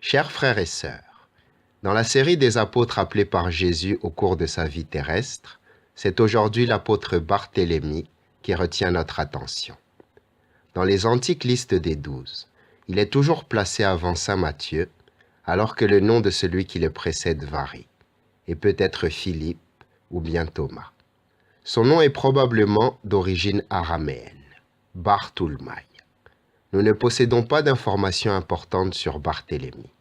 Chers frères et sœurs, dans la série des apôtres appelés par Jésus au cours de sa vie terrestre, c'est aujourd'hui l'apôtre Barthélemy qui retient notre attention. Dans les antiques listes des 12, il est toujours placé avant Saint Matthieu, alors que le nom de celui qui le précède varie, et peut être Philippe ou bien Thomas. Son nom est probablement d'origine araméenne, Bartholomaï. Nous ne possédons pas d'informations importantes sur Barthélemy.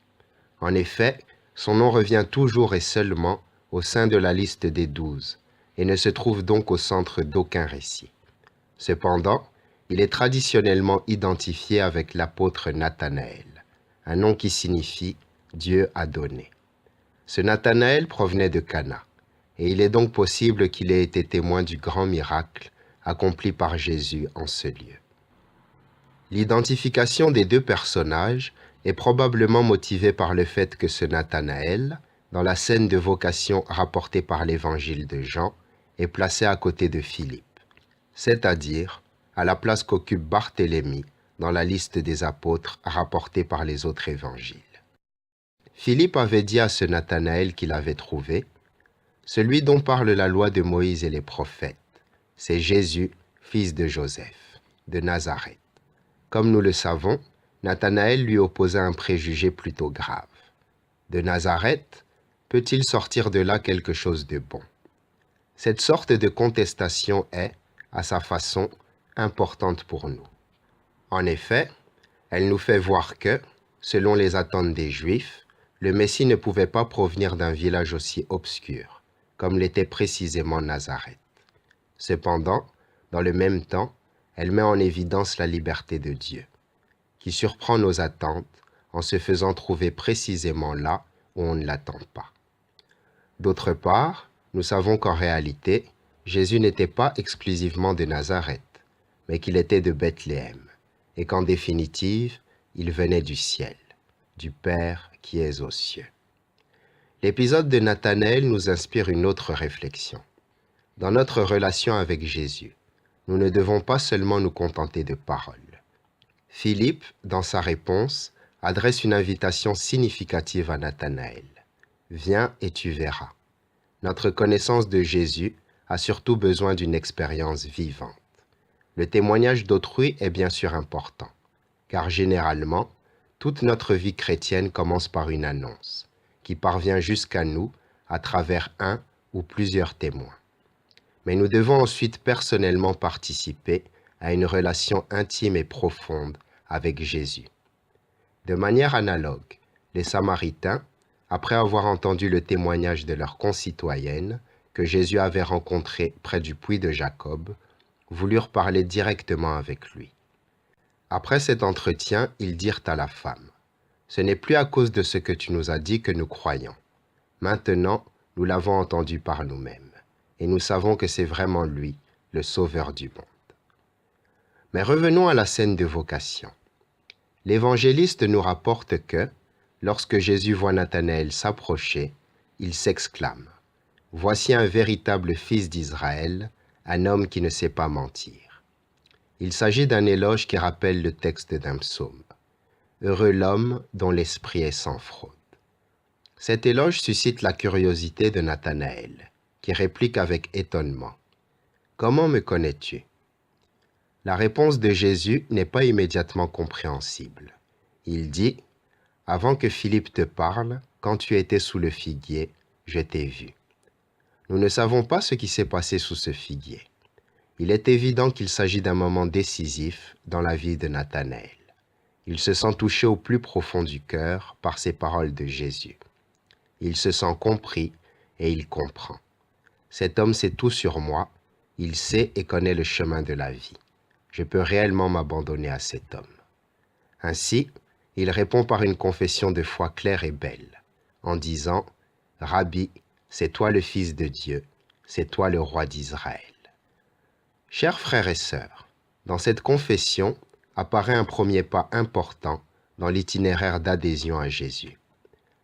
En effet, son nom revient toujours et seulement au sein de la liste des 12 et ne se trouve donc au centre d'aucun récit. Cependant, il est traditionnellement identifié avec l'apôtre Nathanaël, un nom qui signifie « Dieu a donné ». Ce Nathanaël provenait de Cana, et il est donc possible qu'il ait été témoin du grand miracle accompli par Jésus en ce lieu. L'identification des deux personnages est probablement motivée par le fait que ce Nathanaël, dans la scène de vocation rapportée par l'évangile de Jean, est placé à côté de Philippe, c'est-à-dire à la place qu'occupe Barthélemy dans la liste des apôtres rapportée par les autres évangiles. Philippe avait dit à ce Nathanaël qu'il avait trouvé, « Celui dont parle la loi de Moïse et les prophètes, c'est Jésus, fils de Joseph, de Nazareth. » Comme nous le savons, Nathanaël lui opposa un préjugé plutôt grave. De Nazareth, peut-il sortir de là quelque chose de bon? Cette sorte de contestation est, à sa façon, importante pour nous. En effet, elle nous fait voir que, selon les attentes des Juifs, le Messie ne pouvait pas provenir d'un village aussi obscur, comme l'était précisément Nazareth. Cependant, dans le même temps, elle met en évidence la liberté de Dieu, qui surprend nos attentes en se faisant trouver précisément là où on ne l'attend pas. D'autre part, nous savons qu'en réalité, Jésus n'était pas exclusivement de Nazareth, mais qu'il était de Bethléem, et qu'en définitive, il venait du ciel, du Père qui est aux cieux. L'épisode de Nathanaël nous inspire une autre réflexion. Dans notre relation avec Jésus, nous ne devons pas seulement nous contenter de paroles. Philippe, dans sa réponse, adresse une invitation significative à Nathanaël. « Viens et tu verras ». Notre connaissance de Jésus a surtout besoin d'une expérience vivante. Le témoignage d'autrui est bien sûr important, car généralement, toute notre vie chrétienne commence par une annonce, qui parvient jusqu'à nous à travers un ou plusieurs témoins. Mais nous devons ensuite personnellement participer à une relation intime et profonde avec Jésus. De manière analogue, les Samaritains, après avoir entendu le témoignage de leur concitoyenne que Jésus avait rencontrée près du puits de Jacob, voulurent parler directement avec lui. Après cet entretien, ils dirent à la femme, « Ce n'est plus à cause de ce que tu nous as dit que nous croyons. Maintenant, nous l'avons entendu par nous-mêmes. Et nous savons que c'est vraiment lui, le Sauveur du monde. » Mais revenons à la scène de vocation. L'évangéliste nous rapporte que, lorsque Jésus voit Nathanaël s'approcher, il s'exclame « Voici un véritable fils d'Israël, un homme qui ne sait pas mentir. » Il s'agit d'un éloge qui rappelle le texte d'un psaume. « Heureux l'homme dont l'esprit est sans fraude. » Cet éloge suscite la curiosité de Nathanaël, qui réplique avec étonnement. « Comment me connais-tu » La réponse de Jésus n'est pas immédiatement compréhensible. Il dit « Avant que Philippe te parle, quand tu étais sous le figuier, je t'ai vu. » Nous ne savons pas ce qui s'est passé sous ce figuier. Il est évident qu'il s'agit d'un moment décisif dans la vie de Nathanaël. Il se sent touché au plus profond du cœur par ces paroles de Jésus. Il se sent compris et il comprend. Cet homme sait tout sur moi, il sait et connaît le chemin de la vie. Je peux réellement m'abandonner à cet homme. Ainsi, il répond par une confession de foi claire et belle, en disant « Rabbi, c'est toi le Fils de Dieu, c'est toi le Roi d'Israël. » Chers frères et sœurs, dans cette confession apparaît un premier pas important dans l'itinéraire d'adhésion à Jésus.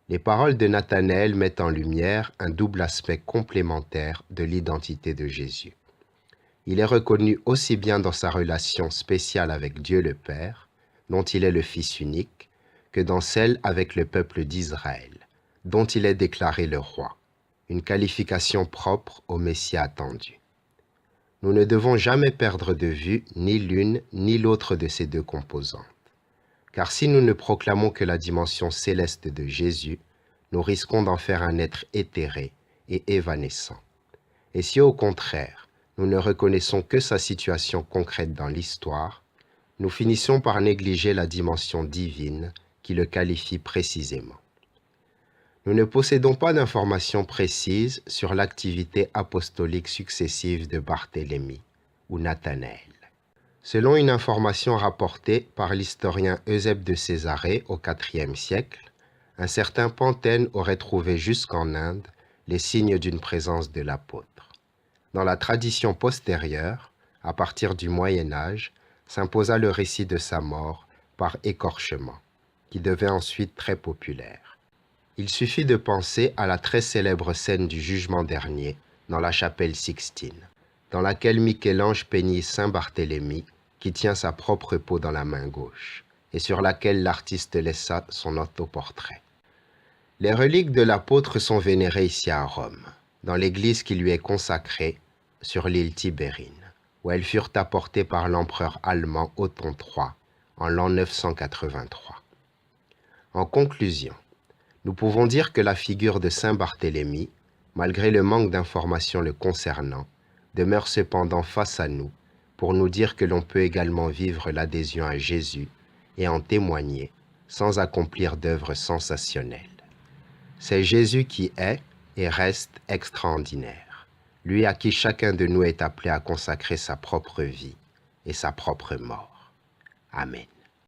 Les paroles de Nathanaël mettent en lumière un double aspect complémentaire de l'identité de Jésus. Il est reconnu aussi bien dans sa relation spéciale avec Dieu le Père, dont il est le Fils unique, que dans celle avec le peuple d'Israël, dont il est déclaré le roi, une qualification propre au Messie attendu. Nous ne devons jamais perdre de vue ni l'une ni l'autre de ces deux composantes, car si nous ne proclamons que la dimension céleste de Jésus, nous risquons d'en faire un être éthéré et évanescent. Et si au contraire, nous ne reconnaissons que sa situation concrète dans l'histoire, nous finissons par négliger la dimension divine qui le qualifie précisément. Nous ne possédons pas d'informations précises sur l'activité apostolique successive de Barthélemy ou Nathanaël. Selon une information rapportée par l'historien Eusèbe de Césarée au IVe siècle, un certain Pantène aurait trouvé jusqu'en Inde les signes d'une présence de l'apôtre. Dans la tradition postérieure, à partir du Moyen Âge, s'imposa le récit de sa mort par écorchement, qui devint ensuite très populaire. Il suffit de penser à la très célèbre scène du jugement dernier dans la chapelle Sixtine, dans laquelle Michel-Ange peignit saint Barthélemy qui tient sa propre peau dans la main gauche, et sur laquelle l'artiste laissa son autoportrait. Les reliques de l'apôtre sont vénérées ici à Rome, dans l'église qui lui est consacrée sur l'île Tibérine, où elles furent apportées par l'empereur allemand Othon III en l'an 983. En conclusion, nous pouvons dire que la figure de saint Barthélemy, malgré le manque d'informations le concernant, demeure cependant face à nous pour nous dire que l'on peut également vivre l'adhésion à Jésus et en témoigner sans accomplir d'œuvres sensationnelles. C'est Jésus qui est et reste extraordinaire, lui à qui chacun de nous est appelé à consacrer sa propre vie et sa propre mort. Amen.